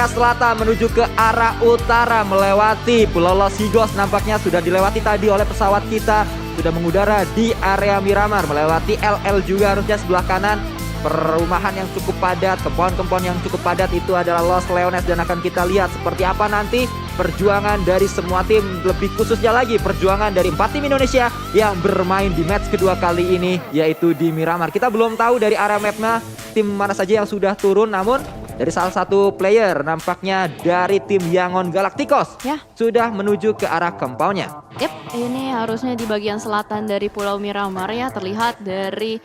area selatan menuju ke arah utara melewati Pulau Los Higos. Nampaknya sudah dilewati tadi oleh pesawat kita. Sudah mengudara di area Miramar, melewati LL juga harusnya sebelah kanan. Perumahan yang cukup padat, kempon-kempon yang cukup padat itu adalah Los Leones. Dan akan kita lihat seperti apa nanti perjuangan dari semua tim. Lebih khususnya lagi perjuangan dari 4 tim Indonesia yang bermain di match kedua kali ini, yaitu di Miramar. Kita belum tahu dari area mapnya tim mana saja yang sudah turun, namun dari salah satu player nampaknya dari tim Yangon Galacticos sudah menuju ke arah compoundnya. Yap, ini harusnya di bagian selatan dari Pulau Miramar ya, terlihat dari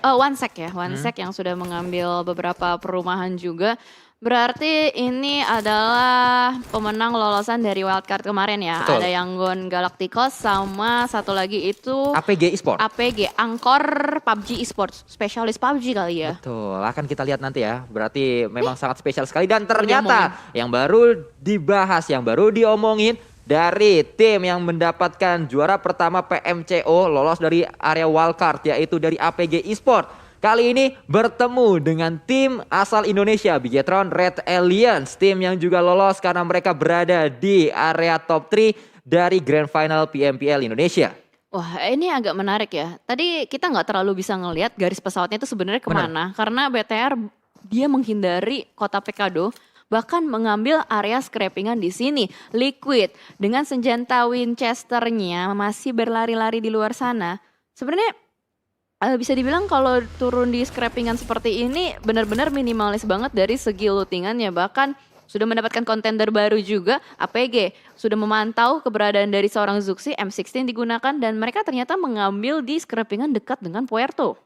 One-Sec ya, One-Sec yang sudah mengambil beberapa perumahan juga. Berarti ini adalah pemenang lolosan dari wildcard kemarin ya. Betul. Ada Yangon Galacticos sama satu lagi itu APG Esports. APG, Angkor PUBG Esports, spesialis PUBG kali ya. Betul, akan kita lihat nanti ya. Berarti memang sangat spesial sekali. Dan ternyata yang baru dibahas, yang baru diomongin dari tim yang mendapatkan juara pertama PMCO lolos dari area wildcard, yaitu dari APG Esports. Kali ini bertemu dengan tim asal Indonesia, Bigetron Red Aliens. Tim yang juga lolos karena mereka berada di area top 3 dari Grand Final PMPL Indonesia. Wah, ini agak menarik ya. Tadi kita nggak terlalu bisa ngelihat garis pesawatnya itu sebenarnya kemana. Karena BTR dia menghindari kota Pekado, bahkan mengambil area scrappingan di sini. Liquid dengan senjata Winchester-nya masih berlari-lari di luar sana. Sebenarnya bisa dibilang kalau turun di scrappingan seperti ini benar-benar minimalis banget dari segi lootingannya. Bahkan sudah mendapatkan kontender baru juga, APG. Sudah memantau keberadaan dari seorang Zuxi, M16 digunakan dan mereka ternyata mengambil di scrappingan dekat dengan Puerto.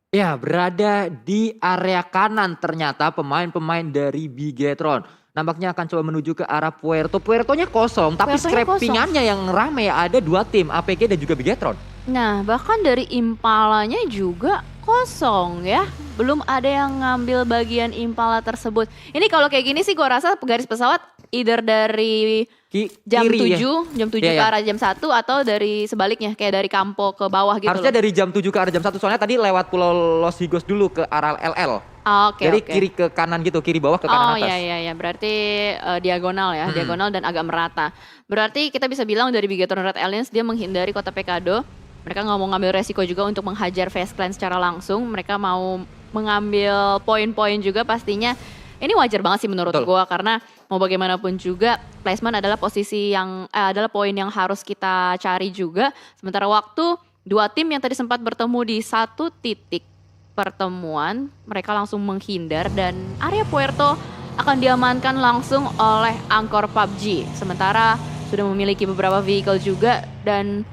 Ya, berada di area kanan ternyata pemain-pemain dari Bigetron. Nampaknya akan coba menuju ke arah Puerto. Puertonya kosong, tapi scrappingannya yang rame ada 2 tim, APG dan juga Bigetron. Nah, bahkan dari Impalanya juga kosong ya. Belum ada yang ngambil bagian Impala tersebut. Ini kalau kayak gini sih gue rasa garis pesawat either dari jam 7 ke arah jam 1 atau dari sebaliknya kayak dari Campo ke bawah gitu. Harusnya dari jam 7 ke arah jam 1 soalnya tadi lewat Pulau Los Higos dulu ke arah LL. Jadi kiri ke kanan gitu, kiri bawah ke kanan atas. Oh iya, berarti diagonal ya, diagonal dan agak merata. Berarti kita bisa bilang dari Bigetron Red Aliens dia menghindari kota Pekado. Mereka nggak mau ngambil resiko juga untuk menghajar Face Clan secara langsung. Mereka mau mengambil poin-poin juga pastinya. Ini wajar banget sih menurut gue karena mau bagaimanapun juga placement adalah posisi yang adalah poin yang harus kita cari juga. Sementara waktu 2 tim yang tadi sempat bertemu di satu titik pertemuan, mereka langsung menghindar dan area Puerto akan diamankan langsung oleh Angkor PUBG. Sementara sudah memiliki beberapa vehicle juga dan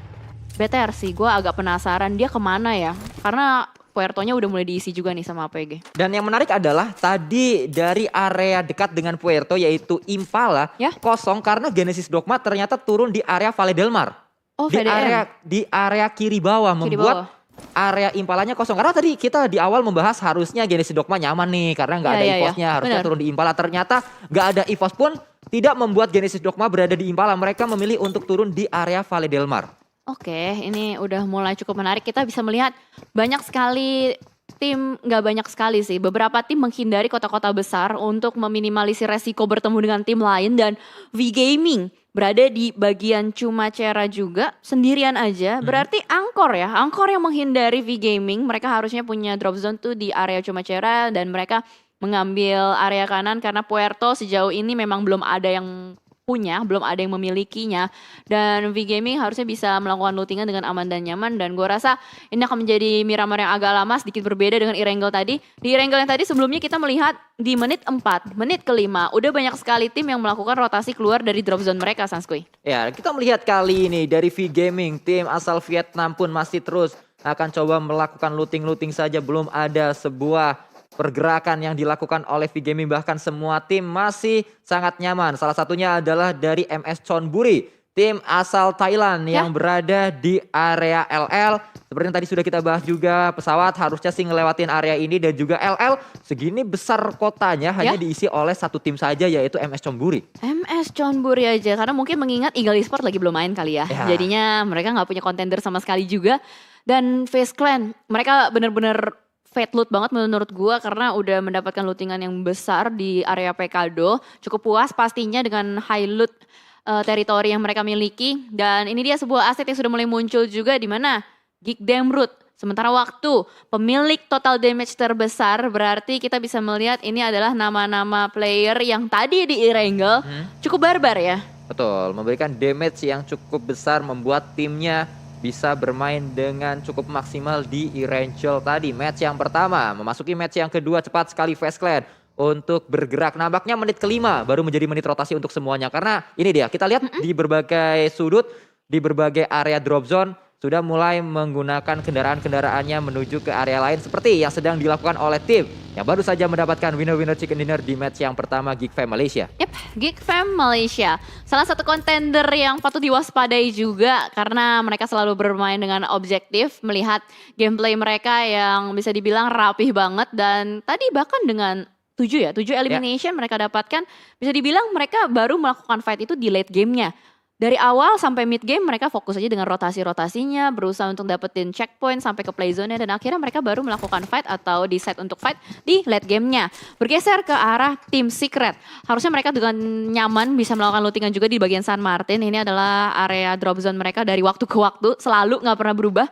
BTR sih gue agak penasaran dia kemana ya. Karena Puertonya udah mulai diisi juga nih sama APG. Dan yang menarik adalah tadi dari area dekat dengan Puerto yaitu Impala kosong karena Genesis Dogma ternyata turun di area Valle del Mar. Oh, di area kiri bawah membuat area Impalanya kosong. Karena tadi kita di awal membahas harusnya Genesis Dogma nyaman nih karena nggak ada EVOS-nya, harusnya turun di Impala. Ternyata nggak ada EVOS pun tidak membuat Genesis Dogma berada di Impala. Mereka memilih untuk turun di area Valle del Mar. Oke, ini udah mulai cukup menarik. Kita bisa melihat banyak sekali tim, nggak banyak sekali sih. Beberapa tim menghindari kota-kota besar untuk meminimalisir resiko bertemu dengan tim lain. Dan V-Gaming berada di bagian Chumacera juga, sendirian aja. Berarti Angkor ya, Angkor yang menghindari V-Gaming. Mereka harusnya punya drop zone tuh di area Chumacera dan mereka mengambil area kanan karena Puerto sejauh ini memang belum ada yang belum ada yang memilikinya dan V-Gaming harusnya bisa melakukan lootingan dengan aman dan nyaman dan gue rasa ini akan menjadi Miramar yang agak lama sedikit berbeda dengan Erangel tadi. Di Erangel yang tadi sebelumnya kita melihat di menit 4, menit ke-5 udah banyak sekali tim yang melakukan rotasi keluar dari drop zone mereka, Sanskui. Ya, kita melihat kali ini dari V-Gaming, tim asal Vietnam pun masih terus akan coba melakukan looting saja, belum ada sebuah pergerakan yang dilakukan oleh V-Gaming, bahkan semua tim masih sangat nyaman. Salah satunya adalah dari MS Chonburi, tim asal Thailand yang berada di area LL. Seperti yang tadi sudah kita bahas juga, pesawat harusnya sih ngelewatin area ini dan juga LL segini besar kotanya hanya diisi oleh satu tim saja yaitu MS Chonburi. MS Chonburi aja karena mungkin mengingat Eagle Esports lagi belum main kali ya. Jadinya mereka nggak punya kontender sama sekali juga. Dan Face Clan mereka bener-bener Fate loot banget menurut gua karena udah mendapatkan lootingan yang besar di area Pekado. Cukup puas pastinya dengan high loot teritori yang mereka miliki. Dan ini dia sebuah aset yang sudah mulai muncul juga di mana Geek Damroot. Sementara waktu pemilik total damage terbesar berarti kita bisa melihat ini adalah nama-nama player yang tadi di Erangel cukup barbar ya. Betul, memberikan damage yang cukup besar membuat timnya bisa bermain dengan cukup maksimal di Erangel tadi. Match yang pertama, memasuki match yang kedua cepat sekali Fast Clan untuk bergerak. Nampaknya menit kelima baru menjadi menit rotasi untuk semuanya. Karena ini dia, kita lihat di berbagai sudut, di berbagai area drop zone, sudah mulai menggunakan kendaraan-kendaraannya menuju ke area lain seperti yang sedang dilakukan oleh tim yang baru saja mendapatkan winner-winner chicken dinner di match yang pertama Geek Fam Malaysia. Yep, Geek Fam Malaysia. Salah satu kontender yang patut diwaspadai juga karena mereka selalu bermain dengan objektif, melihat gameplay mereka yang bisa dibilang rapih banget dan tadi bahkan dengan 7 elimination mereka dapatkan, bisa dibilang mereka baru melakukan fight itu di late game-nya. Dari awal sampai mid game mereka fokus aja dengan rotasi-rotasinya, berusaha untuk dapetin checkpoint sampai ke play zone-nya dan akhirnya mereka baru melakukan fight atau decide untuk fight di late game-nya. Bergeser ke arah tim Secret. Harusnya mereka dengan nyaman bisa melakukan lootingan juga di bagian San Martin. Ini adalah area drop zone mereka dari waktu ke waktu, selalu gak pernah berubah.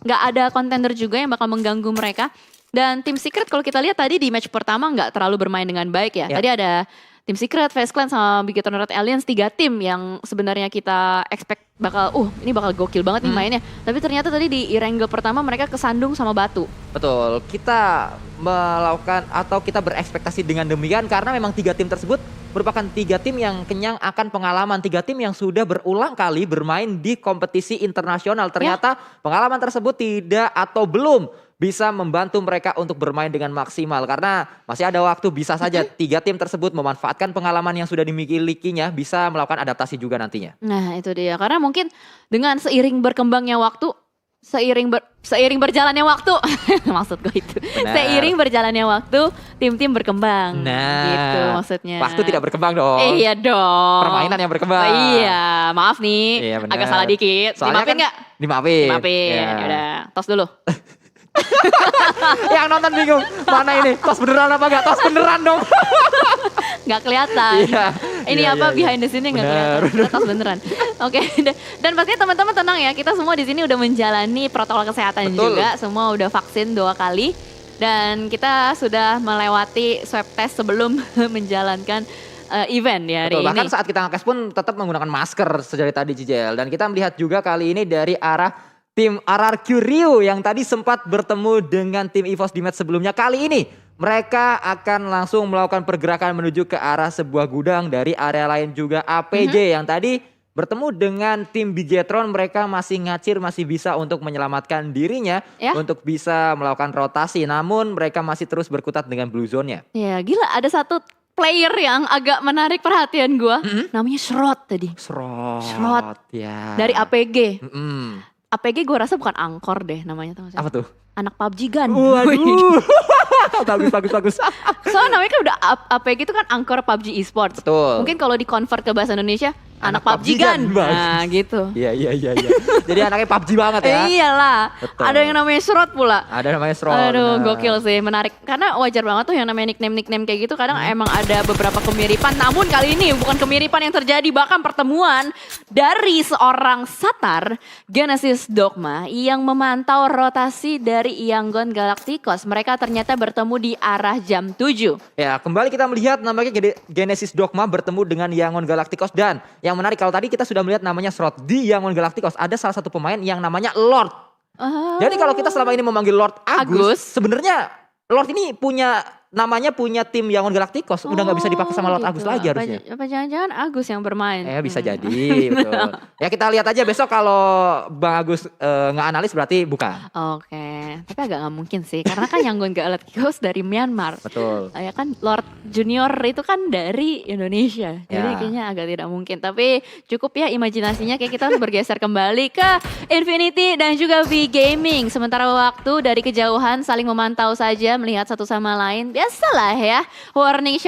Gak ada contender juga yang bakal mengganggu mereka. Dan tim Secret kalau kita lihat tadi di match pertama gak terlalu bermain dengan baik ya. Tadi ada Tim Secret, Fast Clan sama Bigetron Red Aliens 3 tim yang sebenarnya kita expect ini bakal gokil banget nih mainnya. Tapi ternyata tadi di Erangel pertama mereka kesandung sama batu. Betul, kita melakukan atau kita berekspektasi dengan demikian karena memang 3 tim tersebut merupakan 3 tim yang kenyang akan pengalaman. 3 tim yang sudah berulang kali bermain di kompetisi internasional. Ternyata pengalaman tersebut tidak atau belum bisa membantu mereka untuk bermain dengan maksimal. Karena masih ada waktu, bisa saja 3 tim tersebut memanfaatkan pengalaman yang sudah dimilikinya, bisa melakukan adaptasi juga nantinya. Nah itu dia, karena mungkin dengan seiring berkembangnya waktu, seiring berjalannya waktu, maksud gue itu. Benar. Seiring berjalannya waktu, tim-tim berkembang. Nah, gitu maksudnya. waktu tidak berkembang dong. Iya dong. Permainan yang berkembang. Iya, maaf nih, Iya, benar. agak salah dikit. Soalnya Dimaafin kan nggak? Dimaafin. Dimaafin, Ya. yaudah, tos dulu. Yang nonton bingung, mana ini? Tos beneran apa enggak? Tos beneran dong. Nggak kelihatan. Iya, Ini iya, apa iya, behind the scene-nya nggak Benar, kelihatan. Kita tos beneran. Oke, dan pastinya teman-teman tenang ya. Kita semua di sini udah menjalani protokol kesehatan Betul. juga. Semua udah vaksin 2 kali. Dan kita sudah melewati swab test sebelum menjalankan event ya hari Betul, bahkan ini. saat kita ngakes pun tetap menggunakan masker sejak tadi Cijel. Dan kita melihat juga kali ini dari arah tim RRQ Rio yang tadi sempat bertemu dengan tim EVOS di match sebelumnya. Kali ini mereka akan langsung melakukan pergerakan menuju ke arah sebuah gudang dari area lain juga APJ yang tadi bertemu dengan tim Bigetron. Mereka masih ngacir, masih bisa untuk menyelamatkan dirinya untuk bisa melakukan rotasi. Namun mereka masih terus berkutat dengan blue zone-nya. Ya gila, ada satu player yang agak menarik perhatian gua. Namanya Shrot tadi. Shrot. Ya. Dari APG. Mm-mm. APG gue rasa bukan Angkor deh namanya, tuh. Apa tuh? Anak PUBG Gun. Waduh. bagus. Soalnya namanya kan udah APG itu kan Angkor PUBG Esports. Betul. Mungkin kalau di convert ke bahasa Indonesia anak Anak PUBG PUBG Gun. Gun. Nah gitu. Iya. Jadi anaknya PUBG banget ya. Iyalah. Betul. Ada yang namanya Shrot pula. Ada namanya Shrot. Aduh, benar. gokil sih, menarik. Karena wajar banget tuh yang namanya nickname kayak gitu. Kadang emang ada beberapa kemiripan. Namun kali ini bukan kemiripan yang terjadi, bahkan pertemuan dari seorang Satar, Genesis Dogma, yang memantau rotasi dari Yangon Galacticos. Mereka ternyata bertemu di arah jam 7. Ya, kembali kita melihat namanya Genesis Dogma bertemu dengan Yangon Galacticos. Dan yang menarik kalau tadi kita sudah melihat namanya Shrot di Yangon Galacticos, ada salah satu pemain yang namanya Lord. Jadi kalau kita selama ini memanggil Lord Agus. Sebenarnya Lord ini punya tim Yangon Galacticos. Udah nggak bisa dipakai sama Lord Agus lagi harusnya. Apa jangan-jangan Agus yang bermain? Bisa jadi, betul. Ya kita lihat aja besok kalau Bang Agus nggak analis berarti bukan. Oke, tapi agak nggak mungkin sih, karena kan Yangon Galacticos dari Myanmar. Betul. Ya kan Lord Junior itu kan dari Indonesia, jadi kayaknya agak tidak mungkin. Tapi cukup ya imajinasinya, kayak kita harus bergeser kembali ke Infinity dan juga V Gaming. Sementara waktu dari kejauhan saling memantau saja, melihat satu sama lain. Biasalah ya, warning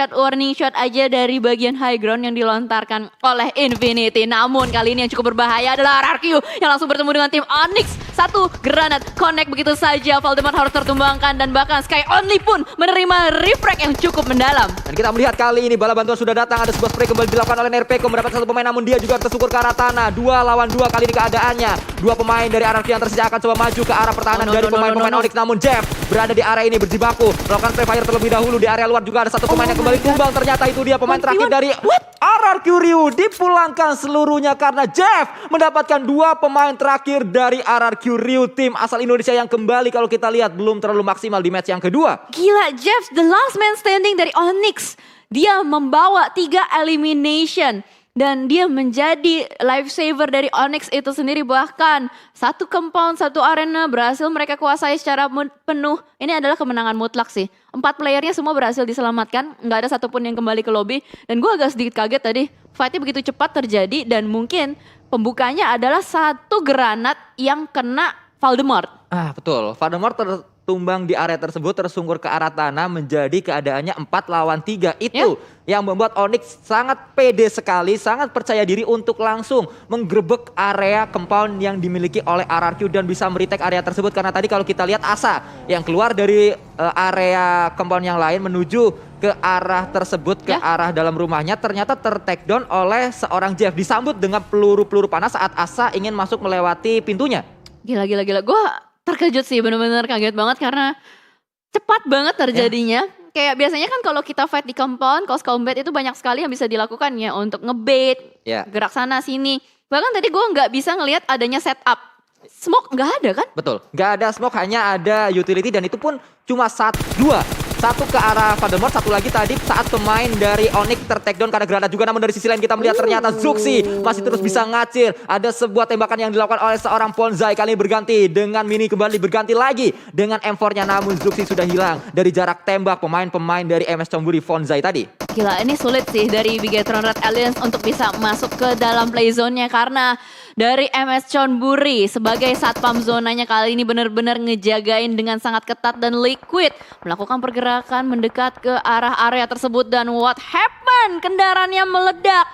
shot aja dari bagian high ground yang dilontarkan oleh Infinity. Namun kali ini yang cukup berbahaya adalah RRQ yang langsung bertemu dengan tim Onyx. Satu granat connect begitu saja saja Valdemar harus tertumbangkan dan bahkan Sky Only pun menerima refrag yang cukup mendalam. Dan kita melihat kali ini bala bantuan sudah datang. Ada sebuah spray kembali dilakukan oleh Nerpeko mendapat satu pemain, namun dia juga tersungkur ke arah tanah. 2 lawan 2 kali ini keadaannya. 2 pemain dari Anarchy yang tersisa akan coba maju ke arah pertahanan dari pemain-pemain Onyx. Namun Jeff berada di area ini berjibaku, melakukan spray fire terlebih dahulu. Di area luar juga ada satu pemain yang kembali tumbang. Ternyata itu dia pemain terakhir dari RRQ Ryu. Dipulangkan seluruhnya karena Jeff mendapatkan 2 pemain terakhir dari RRQ Ryu, tim asal Indonesia yang kembali kalau kita lihat belum terlalu maksimal di match yang kedua. Gila, Jeff the last man standing dari Onyx. Dia membawa 3 elimination. Dan dia menjadi lifesaver dari Onyx itu sendiri. Bahkan satu compound, satu arena berhasil mereka kuasai secara penuh. Ini adalah kemenangan mutlak sih. 4 playernya semua berhasil diselamatkan. Nggak ada satupun yang kembali ke lobby. Dan gue agak sedikit kaget tadi. Fightnya begitu cepat terjadi. Dan mungkin pembukanya adalah satu granat yang kena Valdemar. Betul. Valdemar tertumbang di area tersebut, tersungkur ke arah tanah, menjadi keadaannya 4 lawan 3. Itu yang membuat Onyx sangat pede sekali, sangat percaya diri untuk langsung menggerebek area compound yang dimiliki oleh RRQ dan bisa meretake area tersebut. Karena tadi kalau kita lihat Asa yang keluar dari area compound yang lain menuju ke arah tersebut, ke arah dalam rumahnya, ternyata ter-take down oleh seorang Jeff. Disambut dengan peluru-peluru panas saat Asa ingin masuk melewati pintunya. Gila. Gue terkejut sih, bener-bener kaget banget karena cepat banget terjadinya. Kayak biasanya kan kalau kita fight di compound, close combat itu banyak sekali yang bisa dilakukan ya untuk ngebait, gerak sana sini. Bahkan tadi gue nggak bisa ngelihat adanya setup. Smoke nggak ada kan? Betul, nggak ada smoke, hanya ada utility dan itu pun cuma 2. Satu ke arah Valdemar, satu lagi tadi saat pemain dari Onyx ter-take down karena granat juga. Namun dari sisi lain kita melihat ternyata Zuxi masih terus bisa ngacir. Ada sebuah tembakan yang dilakukan oleh seorang Ponzai. Kali ini berganti dengan Mini, kembali berganti lagi dengan M4-nya. Namun Zuxi sudah hilang dari jarak tembak pemain-pemain dari MS Chonburi Ponzai tadi. Gila, ini sulit sih dari Bigetron Red Alliance untuk bisa masuk ke dalam play zone-nya. Karena dari MS Chonburi sebagai satpam zonanya kali ini benar-benar ngejagain dengan sangat ketat. Dan Liquid melakukan pergerakan mendekat ke arah area tersebut. Dan what happened? Kendaraannya meledak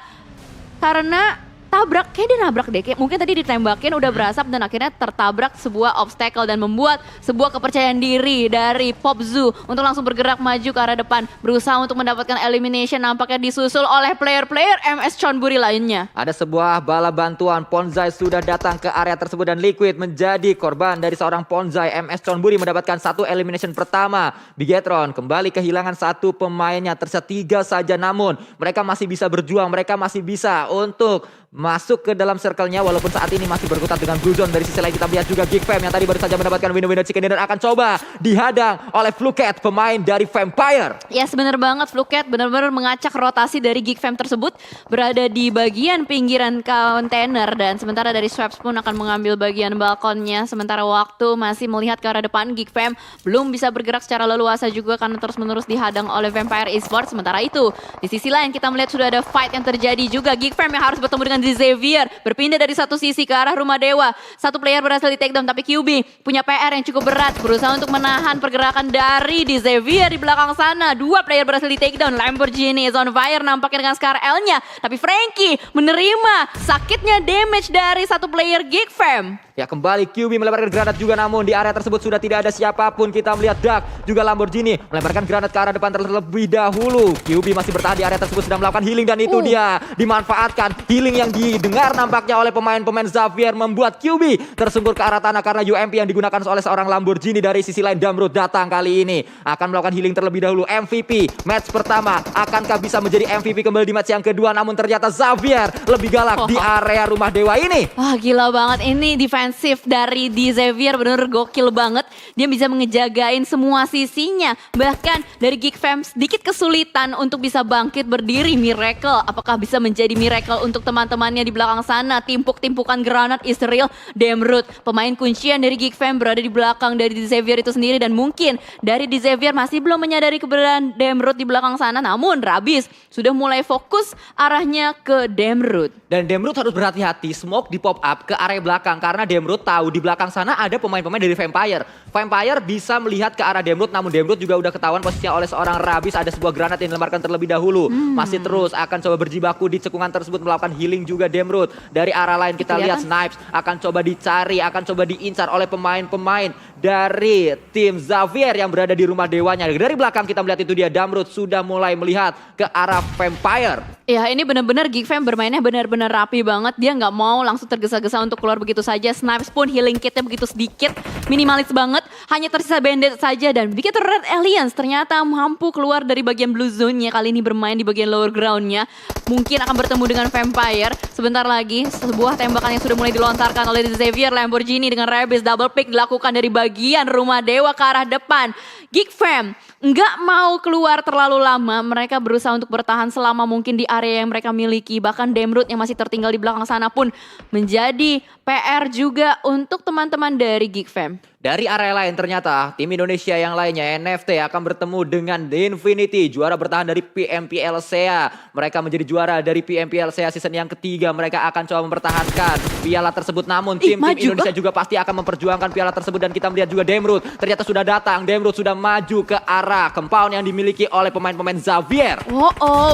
karena kayak dia nabrak deh, kayak mungkin tadi ditembakin udah berasap dan akhirnya tertabrak sebuah obstacle dan membuat sebuah kepercayaan diri dari Popzu untuk langsung bergerak maju ke arah depan, berusaha untuk mendapatkan elimination. Nampaknya disusul oleh player-player MS Chonburi lainnya. Ada sebuah bala bantuan, Ponzai sudah datang ke area tersebut dan Liquid menjadi korban dari seorang Ponzai. MS Chonburi mendapatkan 1 elimination pertama. Bigetron kembali kehilangan 1 pemainnya, tersisa 3 saja, namun mereka masih bisa berjuang, mereka masih bisa untuk masuk ke dalam circle-nya walaupun saat ini masih berkutat dengan Blue Zone. Dari sisi lain kita melihat juga Geek Fam yang tadi baru saja mendapatkan winner chicken dinner akan coba dihadang oleh Fluket, pemain dari Vampire. Yes, bener banget, Fluket benar-benar mengacak rotasi dari Geek Fam tersebut, berada di bagian pinggiran kontainer dan sementara dari Swaps pun akan mengambil bagian balkonnya. Sementara waktu masih melihat ke arah depan, Geek Fam belum bisa bergerak secara leluasa juga karena terus-menerus dihadang oleh Vampire Esports. Sementara itu di sisi lain kita melihat sudah ada fight yang terjadi juga. Geek Fam yang harus bertemu dengan Xavier berpindah dari satu sisi ke arah rumah dewa. Satu player berhasil di takedown tapi QB punya PR yang cukup berat, berusaha untuk menahan pergerakan dari Xavier di belakang sana. 2 player berhasil di takedown. Lamborghini is on fire nampaknya dengan Scar L-nya, tapi Frankie menerima sakitnya damage dari satu player Geek Fam. Ya, kembali QB melemparkan granat juga, namun di area tersebut sudah tidak ada siapapun. Kita melihat Dark juga Lamborghini melemparkan granat ke arah depan terlebih dahulu. QB masih bertahan di area tersebut, sedang melakukan healing dan itu dia dimanfaatkan. Healing yang didengar nampaknya oleh pemain-pemain Xavier membuat QB tersungkur ke arah tanah karena UMP yang digunakan oleh seorang Lamborghini. Dari sisi lain Damrud datang kali ini akan melakukan healing terlebih dahulu. MVP match pertama, akankah bisa menjadi MVP kembali di match yang kedua? Namun ternyata Xavier lebih galak di area rumah dewa ini. Wah, gila banget ini defense dari Xavier, bener gokil banget. Dia bisa ngejagain semua sisinya. Bahkan dari Geek Fam sedikit kesulitan untuk bisa bangkit berdiri. Miracle, apakah bisa menjadi miracle untuk teman-temannya di belakang sana? Timpuk-timpukan granat is real. Damrud, pemain kuncian dari Geek Fam, berada di belakang dari Xavier itu sendiri. Dan mungkin dari Xavier masih belum menyadari keberadaan Damrud di belakang sana. Namun Rabis sudah mulai fokus arahnya ke Damrud. Dan Damrud harus berhati-hati smoke di pop up ke area belakang karena Damrud tahu di belakang sana ada pemain-pemain dari Vampire. Vampire bisa melihat ke arah Damrud, namun Damrud juga udah ketahuan posisinya oleh seorang Rabis. Ada sebuah granat yang dilemparkan terlebih dahulu. Masih terus akan coba berjibaku di cekungan tersebut, melakukan healing juga Demrut. Dari arah lain kita lihat Kelihatan. Snipes akan coba dicari, akan coba diincar oleh pemain-pemain dari tim Xavier yang berada di rumah dewanya. Dari belakang kita melihat itu dia Damrut sudah mulai melihat ke arah Vampire. Ya ini benar-benar Geekfam bermainnya benar-benar rapi banget. Dia nggak mau langsung tergesa-gesa untuk keluar begitu saja. Snipes pun healing kitnya begitu sedikit, minimalis banget. Hanya tersisa bandit saja dan begitu Red Alliance ternyata mampu keluar dari bagian blue zone-nya. Kali ini bermain di bagian lower ground-nya. Mungkin akan bertemu dengan Vampire. Sebentar lagi sebuah tembakan yang sudah mulai dilontarkan oleh Xavier. Lamborghini dengan Rabbids double pick dilakukan dari bagian rumah dewa ke arah depan. Geekfam nggak mau keluar terlalu lama. Mereka berusaha untuk bertahan selama mungkin di area yang mereka miliki. Bahkan Demrut yang masih tertinggal di belakang sana pun menjadi PR juga untuk teman-teman dari Geekfam. Dari area lain ternyata tim Indonesia yang lainnya NFT akan bertemu dengan The Infinity, juara bertahan dari PMP LCA. Mereka menjadi juara dari PMP LCA season yang ketiga. Mereka akan coba mempertahankan piala tersebut. Namun tim maju Indonesia juga pasti akan memperjuangkan piala tersebut. Dan kita melihat juga Demrut ternyata sudah datang. Demrut sudah maju ke arah compound yang dimiliki oleh pemain-pemain Xavier.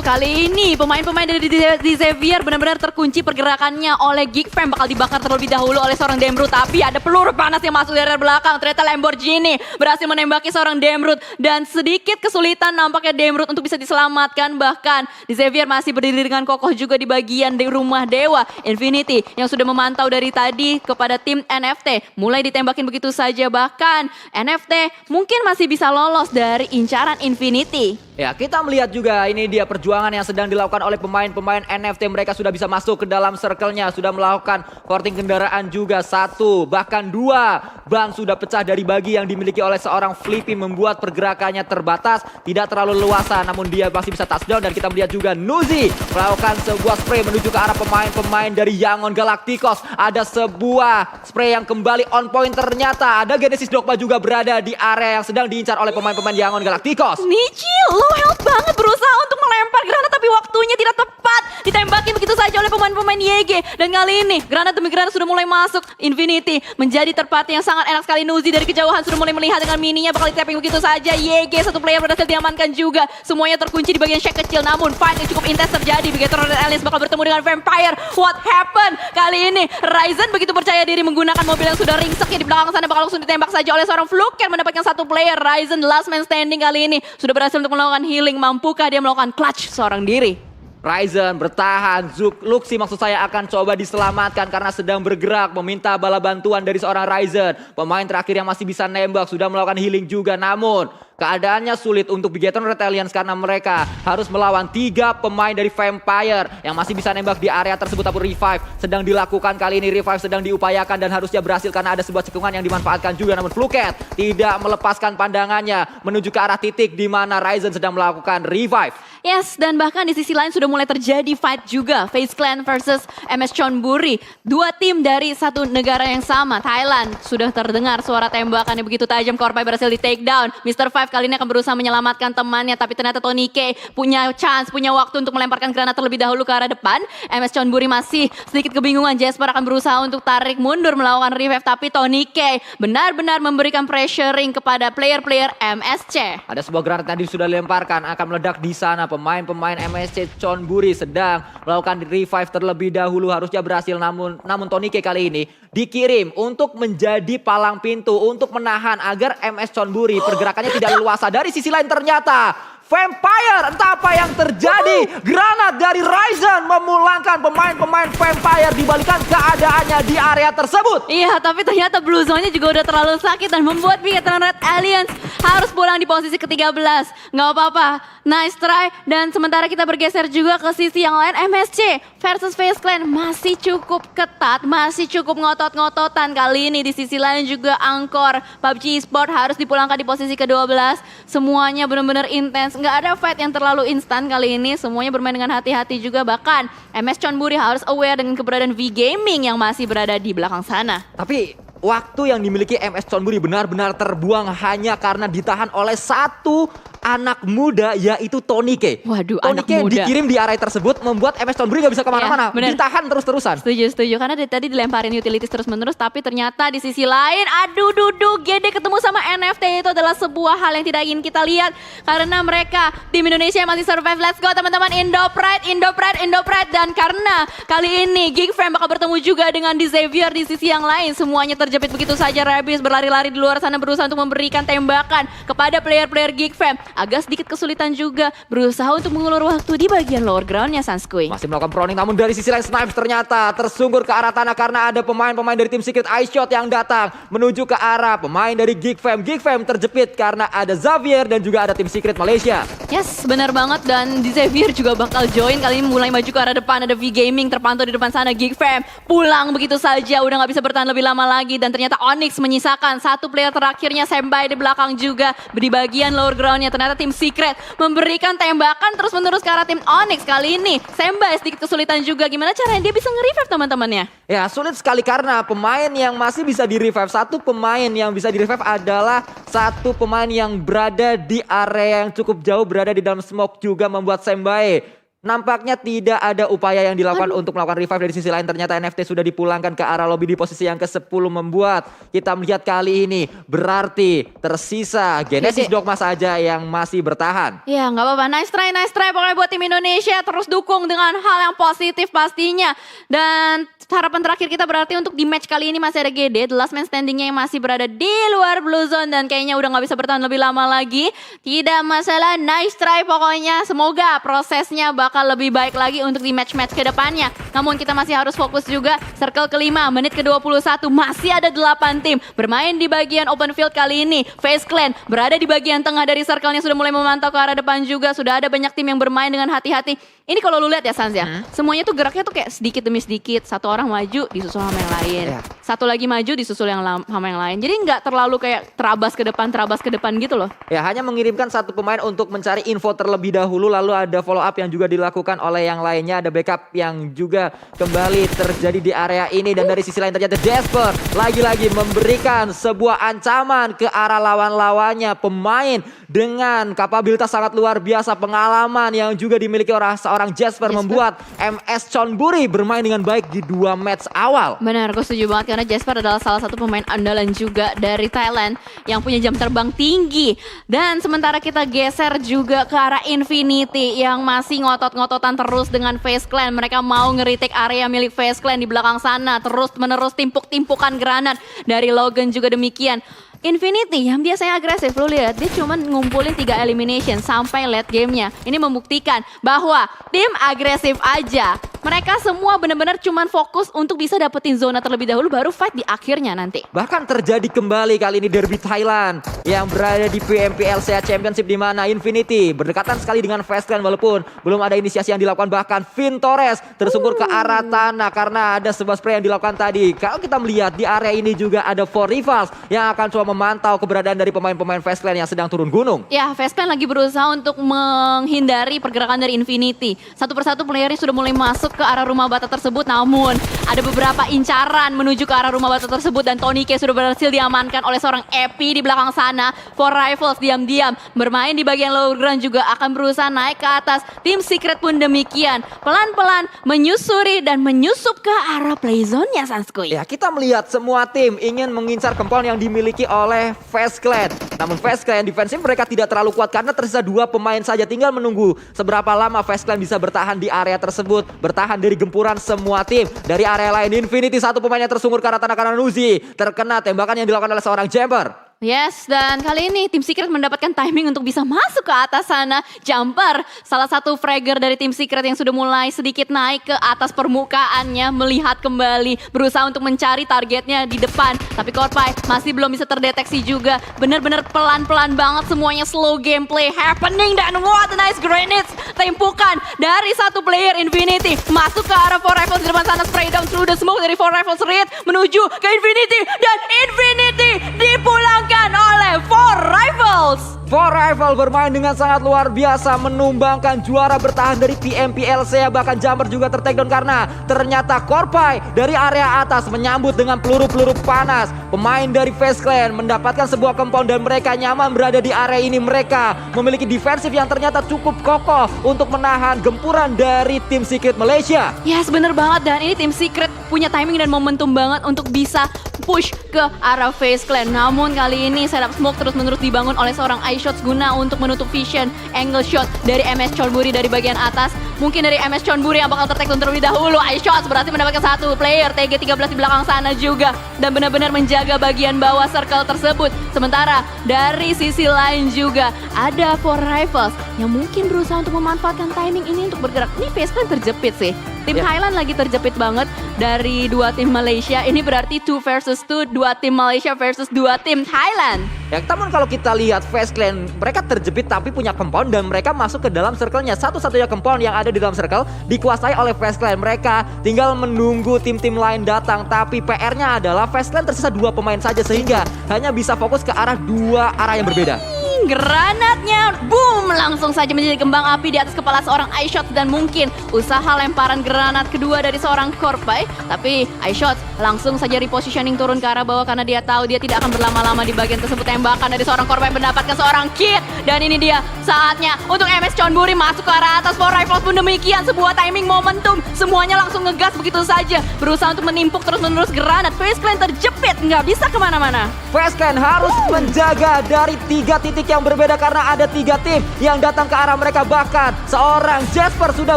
Kali ini pemain-pemain dari di Xavier benar-benar terkunci pergerakannya oleh Geekfam. Bakal dibakar terlebih dahulu oleh seorang Demrut. Tapi ada peluru panas yang masuk dari belakang. Ternyata Lamborghini berhasil menembaki seorang Demrut. Dan sedikit kesulitan nampaknya Demrut untuk bisa diselamatkan. Bahkan di Xavier masih berdiri dengan kokoh juga di bagian di rumah dewa. Infinity yang sudah memantau dari tadi kepada tim NFT. Mulai ditembakin begitu saja. Bahkan NFT mungkin masih bisa lolos dari incaran Infinity. Ya, kita melihat juga ini dia perjuangan yang sedang dilakukan oleh pemain-pemain NFT. Mereka sudah bisa masuk ke dalam circle-nya, sudah melakukan porting kendaraan juga. 1, bahkan 2 ban sudah pecah dari bagi yang dimiliki oleh seorang Flippy, membuat pergerakannya terbatas, tidak terlalu leluasa, namun dia masih bisa touchdown. Dan kita melihat juga Nuzi melakukan sebuah spray menuju ke arah pemain-pemain dari Yangon Galacticos. Ada sebuah spray yang kembali on point, ternyata ada Genesis Dogma juga berada di area yang sedang diincar oleh pemain-pemain Yangon Galacticos. Nichi low health banget berusaha untuk melempar granat tapi waktunya tidak tepat. Ditembakin begitu saja oleh pemain-pemain YG. Dan kali ini granat demi granat sudah mulai masuk. Infinity menjadi tempat yang sangat enak sekali. Nuzi dari kejauhan sudah mulai melihat dengan mininya bakal di-tapping begitu saja. YG satu player berhasil diamankan juga. Semuanya terkunci di bagian shack kecil. Namun fight yang cukup intens terjadi. Begitu Red Alliance bakal bertemu dengan Vampire. What happened? Kali ini Ryzen begitu percaya diri menggunakan mobil yang sudah ringsek di belakang sana. Bakal langsung ditembak saja oleh seorang Fluker mendapatkan satu player. Ryzen last man standing kali ini sudah berhasil untuk melakukan healing. Mampukah dia melakukan clutch seorang diri? Ryzen bertahan, Luxi maksud saya akan coba diselamatkan karena sedang bergerak meminta bala bantuan dari seorang Ryzen. Pemain terakhir yang masih bisa nembak sudah melakukan healing juga, namun keadaannya sulit untuk Bigetron Red Alliance karena mereka harus melawan 3 pemain dari Vampire yang masih bisa nembak di area tersebut. Tapi revive sedang dilakukan kali ini, revive sedang diupayakan dan harusnya berhasil karena ada sebuah cekungan yang dimanfaatkan juga. Namun Fluket tidak melepaskan pandangannya menuju ke arah titik di mana Ryzen sedang melakukan revive. Yes, dan bahkan di sisi lain sudah mulai terjadi fight juga. FaZe Clan versus MS Chonburi. 2 tim dari satu negara yang sama, Thailand. Sudah terdengar suara tembakan yang begitu tajam. Korpai berhasil di take down. Mr. Five kali ini akan berusaha menyelamatkan temannya. Tapi ternyata Tony K punya chance, punya waktu untuk melemparkan granat terlebih dahulu ke arah depan. MS Chonburi masih sedikit kebingungan. Jasper akan berusaha untuk tarik mundur melakukan revive. Tapi Tony K benar-benar memberikan pressuring kepada player-player MSC. Ada sebuah granat tadi sudah dilemparkan, akan meledak di sana. Pemain-pemain MSC Chonburi sedang melakukan revive terlebih dahulu, harusnya berhasil. Namun Tony K kali ini dikirim untuk menjadi palang pintu untuk menahan agar MS Chonburi pergerakannya tidak leluasa. Dari sisi lain ternyata Vampire, entah apa yang terjadi. Granat dari Ryzen memulangkan pemain-pemain Vampire dibalikan keadaannya di area tersebut. Iya, tapi ternyata Blue Zone-nya juga udah terlalu sakit dan membuat Bigetron Red Alliance harus pulang di posisi ke-13. Nggak apa-apa, nice try. Dan sementara kita bergeser juga ke sisi yang lain, MSC versus FaZe Clan masih cukup ketat, masih cukup ngotot-ngototan. Kali ini di sisi lain juga Angkor PUBG Esport harus dipulangkan di posisi ke-12. Semuanya benar-benar intens. Nggak ada fight yang terlalu instan kali ini. Semuanya bermain dengan hati-hati juga. Bahkan MS Chonburi harus aware dengan keberadaan V Gaming yang masih berada di belakang sana. Tapi waktu yang dimiliki MS Chonburi benar-benar terbuang hanya karena ditahan oleh satu anak muda yaitu Tony K. Waduh, Tony anak K muda. dikirim di area tersebut membuat MS Chonburi gak bisa kemana-mana. Iya, bener. Ditahan terus-terusan. Setuju, karena dari tadi dilemparin utilities terus-menerus, tapi ternyata di sisi lain, aduh GD ketemu sama NFT itu adalah sebuah hal yang tidak ingin kita lihat, karena mereka tim Indonesia masih survive. Let's go teman-teman, Indo Pride, dan karena kali ini Geekfam bakal bertemu juga dengan di Xavier di sisi yang lain, semuanya terjepit begitu saja. Rabis berlari-lari di luar sana berusaha untuk memberikan tembakan kepada player-player Geekfam, agak sedikit kesulitan juga berusaha untuk mengulur waktu di bagian lower groundnya Sanskui. Masih melakukan proning, namun dari sisi lain Snipes ternyata tersungkur ke arah tanah karena ada pemain-pemain dari tim Secret Ice Shot yang datang menuju ke arah pemain dari Geekfam. Geekfam terjepit karena ada Xavier dan juga ada tim Secret Malaysia. Yes, benar banget, dan di Xavier juga bakal join kali ini, mulai maju ke arah depan. Ada V Gaming terpantau di depan sana. Geekfam pulang begitu saja, udah nggak bisa bertahan lebih lama lagi, dan ternyata Onyx menyisakan satu player terakhirnya, Sembai di belakang juga di bagian lower groundnya. Ternyata tim Secret memberikan tembakan terus-menerus ke arah tim Onyx. Kali ini Sembai sedikit kesulitan juga, gimana caranya dia bisa nge-revive teman-temannya? Ya sulit sekali karena pemain yang masih bisa di-revive, satu pemain yang bisa di-revive adalah satu pemain yang berada di area yang cukup jauh, berada di dalam smoke juga, membuat Sembai nampaknya tidak ada upaya yang dilakukan untuk melakukan revive. Dari sisi lain ternyata NFT sudah dipulangkan ke arah lobby di posisi yang ke-10, membuat kita melihat kali ini berarti tersisa Genesis Dogma saja yang masih bertahan. Ya nggak apa-apa, nice try pokoknya buat tim Indonesia, terus dukung dengan hal yang positif pastinya. Dan harapan terakhir kita berarti untuk di match kali ini masih ada GD, the last man standingnya yang masih berada di luar blue zone, dan kayaknya udah nggak bisa bertahan lebih lama lagi. Tidak masalah, nice try pokoknya, semoga prosesnya bakal lebih baik lagi untuk di match-match ke depannya. Namun kita masih harus fokus juga. Circle kelima, menit ke-21, masih ada 8 tim bermain di bagian open field kali ini. FaZe Clan berada di bagian tengah dari circle-nya, sudah mulai memantau ke arah depan juga. Sudah ada banyak tim yang bermain dengan hati-hati. Ini kalau lu lihat ya Sans ya, semuanya tuh geraknya tuh kayak sedikit demi sedikit. Satu orang maju disusul sama yang lain, satu lagi maju disusul sama yang lain. Jadi nggak terlalu kayak terabas ke depan gitu loh. Ya, hanya mengirimkan satu pemain untuk mencari info terlebih dahulu, lalu ada follow up yang juga dilakukan oleh yang lainnya, ada backup yang juga kembali terjadi di area ini. Dan dari sisi lain ternyata Jasper lagi-lagi memberikan sebuah ancaman ke arah lawan-lawannya, pemain dengan kapabilitas sangat luar biasa, pengalaman yang juga dimiliki oleh seorang Jasper membuat MS Chonburi bermain dengan baik di 2 match awal. Benar, gue setuju banget karena Jasper adalah salah satu pemain andalan juga dari Thailand yang punya jam terbang tinggi. Dan sementara kita geser juga ke arah Infinity yang masih ngotot-ngototan terus dengan FaZe Clan. Mereka mau nge-retake area milik FaZe Clan di belakang sana, terus menerus timpuk-timpukan granat dari Logan juga demikian. Infinity yang biasanya agresif, lo lihat dia cuma ngumpulin 3 elimination sampai late gamenya. Ini membuktikan bahwa tim agresif aja. Mereka semua benar-benar cuma fokus untuk bisa dapetin zona terlebih dahulu, baru fight di akhirnya nanti. Bahkan terjadi kembali kali ini derby Thailand yang berada di PMP LCA Championship, di mana Infinity berdekatan sekali dengan FaZe Clan walaupun belum ada inisiasi yang dilakukan. Bahkan Vin Torres tersungkur ke arah tanah karena ada sebuah spray yang dilakukan tadi. Kalau kita melihat di area ini juga ada 4 rivals yang akan coba memantau keberadaan dari pemain-pemain FaZe Clan yang sedang turun gunung. Ya, FaZe Clan lagi berusaha untuk menghindari pergerakan dari Infinity. Satu persatu playernya sudah mulai masuk ke arah rumah bata tersebut, namun ada beberapa incaran menuju ke arah rumah bata tersebut, dan Tony K sudah berhasil diamankan oleh seorang Epi di belakang sana. 4 Rivals diam-diam bermain di bagian lower ground juga akan berusaha naik ke atas. Tim Secret pun demikian, pelan-pelan menyusuri dan menyusup ke arah playzone-nya Sanskui. Ya, kita melihat semua tim ingin mengincar compound yang dimiliki oleh FaZe Clan. Namun FaZe Clan defensif mereka tidak terlalu kuat karena tersisa 2 pemain saja. Tinggal menunggu seberapa lama FaZe Clan bisa bertahan di area tersebut, bertahan dari gempuran semua tim. Dari area lain Infinity, satu pemainnya tersungkur ke arah tanah karena Nuzi terkena tembakan yang dilakukan oleh seorang Jumper. Yes, dan kali ini tim Secret mendapatkan timing untuk bisa masuk ke atas sana. Jumper, salah satu fragger dari tim Secret yang sudah mulai sedikit naik ke atas permukaannya, melihat kembali, berusaha untuk mencari targetnya di depan. Tapi Korpai masih belum bisa terdeteksi juga. Benar-benar pelan-pelan banget, semuanya slow gameplay happening. Dan what a nice grenades, tempukan dari satu player Infinity masuk ke arah 4 Rivals di depan sana. Spray down through the smoke dari 4 Rivals Reed menuju ke Infinity, dan Infinity dipulangkan oleh 4 Rivals. For Rival bermain dengan sangat luar biasa, menumbangkan juara bertahan dari PMPLC, bahkan Jumper juga tertakedown karena ternyata Korpai dari area atas menyambut dengan peluru-peluru panas. Pemain dari Face Clan mendapatkan sebuah compound dan mereka nyaman berada di area ini. Mereka memiliki defensif yang ternyata cukup kokoh untuk menahan gempuran dari tim Secret Malaysia. Yes, bener banget, dan ini tim Secret punya timing dan momentum banget untuk bisa push ke arah Face Clan. Namun kali ini setup smoke terus-menerus dibangun oleh seorang iShots guna untuk menutup vision angle shot dari MS Chonburi dari bagian atas. Mungkin dari MS Chonburi yang bakal tertakedown terlebih dahulu. iShots berhasil mendapatkan satu player TG13 di belakang sana juga dan benar-benar menjaga bagian bawah circle tersebut. Sementara dari sisi lain juga ada For Rivals yang mungkin berusaha untuk memanfaatkan timing ini untuk bergerak. Ini Face Clan terjepit sih. Tim Thailand lagi terjepit banget dari dua tim Malaysia. Ini berarti 2 versus 2, dua tim Malaysia versus dua tim Thailand. Ya, namun kalau kita lihat Face Clan, mereka terjepit tapi punya compound dan mereka masuk ke dalam circle-nya. Satu-satunya compound yang ada di dalam circle dikuasai oleh Face Clan. Mereka tinggal menunggu tim-tim lain datang. Tapi PR-nya adalah Face Clan tersisa 2 pemain saja sehingga hanya bisa fokus ke arah 2 arah yang berbeda. Granatnya boom langsung saja menjadi kembang api di atas kepala seorang iShots dan mungkin usaha lemparan granat kedua dari seorang Korpai, tapi iShots langsung saja repositioning turun ke arah bawah karena dia tahu dia tidak akan berlama-lama di bagian tersebut. Tembakan dari seorang Korpai mendapatkan seorang kit dan ini dia saatnya untuk MS Chonburi masuk ke arah atas. For Rivals pun demikian, sebuah timing momentum, semuanya langsung ngegas begitu saja, berusaha untuk menimpuk terus-menerus granat. Face Clan terjepit, nggak bisa kemana-mana. Face Clan harus menjaga dari 3 titik yang berbeda karena ada 3 tim yang datang ke arah mereka. Bahkan seorang Jasper sudah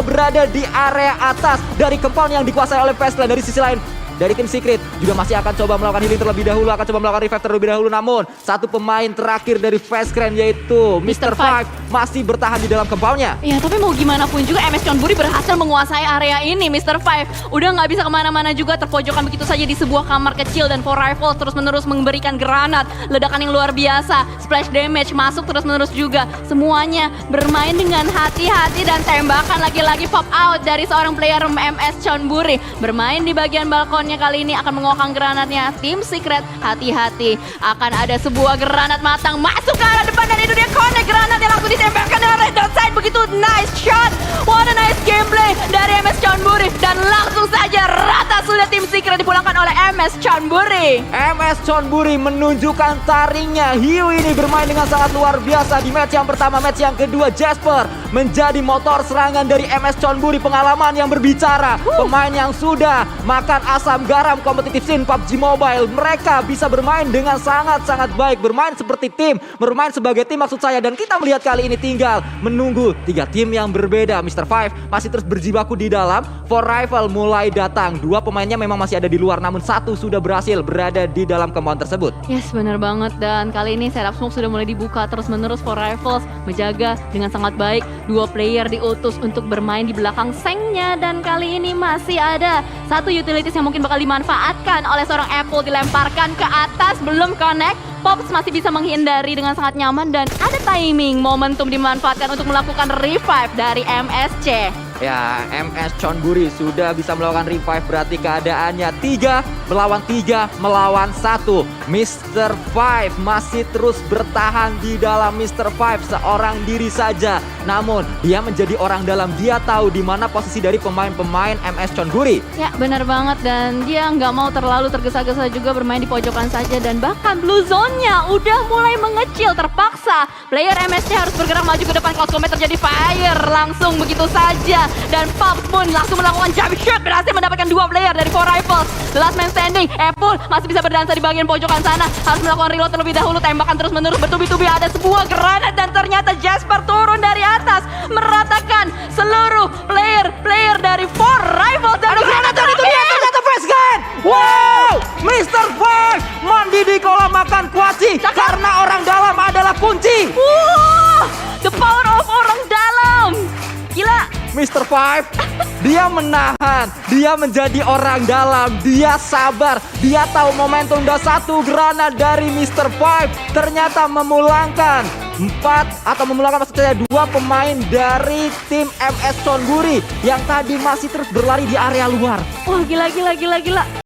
berada di area atas dari compound yang dikuasai oleh Face Clan. Dari sisi lain, dari tim Secret juga masih akan coba melakukan healing terlebih dahulu, akan coba melakukan revive terlebih dahulu. Namun satu pemain terakhir dari Face Clan yaitu Mr. Five masih bertahan di dalam compoundnya. Ya tapi mau gimana pun juga MS Chonburi berhasil menguasai area ini. Mr. Five udah nggak bisa kemana-mana juga, terpojokan begitu saja di sebuah kamar kecil dan For Rivals terus-menerus memberikan granat, ledakan yang luar biasa, splash damage masuk terus-menerus juga. Semuanya bermain dengan hati-hati dan tembakan lagi-lagi pop out dari seorang player MS Chonburi. Bermain di bagian balkon kali ini akan mengokan granatnya. Tim Secret hati-hati, akan ada sebuah granat matang masuk ke arah depan dan itu dia connect, granatnya langsung ditembakkan dengan red dot side. Begitu nice shot, what a nice gameplay dari MS Chonburi dan langsung saja rata sudah tim Secret dipulangkan oleh MS Chonburi. MS Chonburi menunjukkan taringnya. Hiu ini bermain dengan sangat luar biasa di match yang pertama. Match yang kedua Jasper menjadi motor serangan dari MS Chonburi. Pengalaman yang berbicara, pemain yang sudah makan asam garam kompetitif scene PUBG Mobile. Mereka bisa bermain dengan sangat-sangat baik, bermain seperti tim, bermain sebagai tim maksud saya. Dan kita melihat kali ini tinggal menunggu 3 tim yang berbeda. Mr. Five masih terus berjibaku di dalam. For Rival mulai datang, 2 pemainnya memang masih ada di luar, namun 1 sudah berhasil berada di dalam compound tersebut. Yes, benar banget, dan kali ini setup smoke sudah mulai dibuka terus-menerus. For Rivals menjaga dengan sangat baik, 2 player diutus untuk bermain di belakang sengnya dan kali ini masih ada 1 utilities yang mungkin bakal dimanfaatkan oleh seorang Apple, dilemparkan ke atas, belum connect. Pops masih bisa menghindari dengan sangat nyaman dan ada timing momentum dimanfaatkan untuk melakukan revive dari MSC. Ya, MS Chonburi sudah bisa melakukan revive, berarti keadaannya 3 melawan 3 melawan 1. Mr. Five masih terus bertahan di dalam. Mr. Five seorang diri saja, namun dia menjadi orang dalam. Dia tahu di mana posisi dari pemain-pemain MS Chonburi. Ya benar banget, dan dia nggak mau terlalu tergesa-gesa juga bermain di pojokan saja. Dan bahkan blue zone-nya udah mulai mengecil, terpaksa player MSC harus bergerak maju ke depan. Close combat terjadi fire langsung begitu saja. Dan Pops pun langsung melakukan jump shot, berhasil mendapatkan 2 player dari For Rivals. The last man standing, Apple masih bisa berdansa di bagian pojokan sana, harus melakukan reload terlebih dahulu. Tembakan terus-menerus bertubi-tubi, ada sebuah granat dan ternyata Jasper turun dari atas meratakan seluruh player dari For Rivals. Dan Granat dan itu dia ternyata Face Clan. Wow, Mr. Five mandi di kolam makan kuaci karena orang dalam adalah kunci. The power of orang dalam, gila. Mr. Five, dia menahan, dia menjadi orang dalam, dia sabar, dia tahu momentum. Dan 1 granat dari Mr. Five ternyata memulangkan 2 pemain dari tim MS Chonburi yang tadi masih terus berlari di area luar. Wah, gila.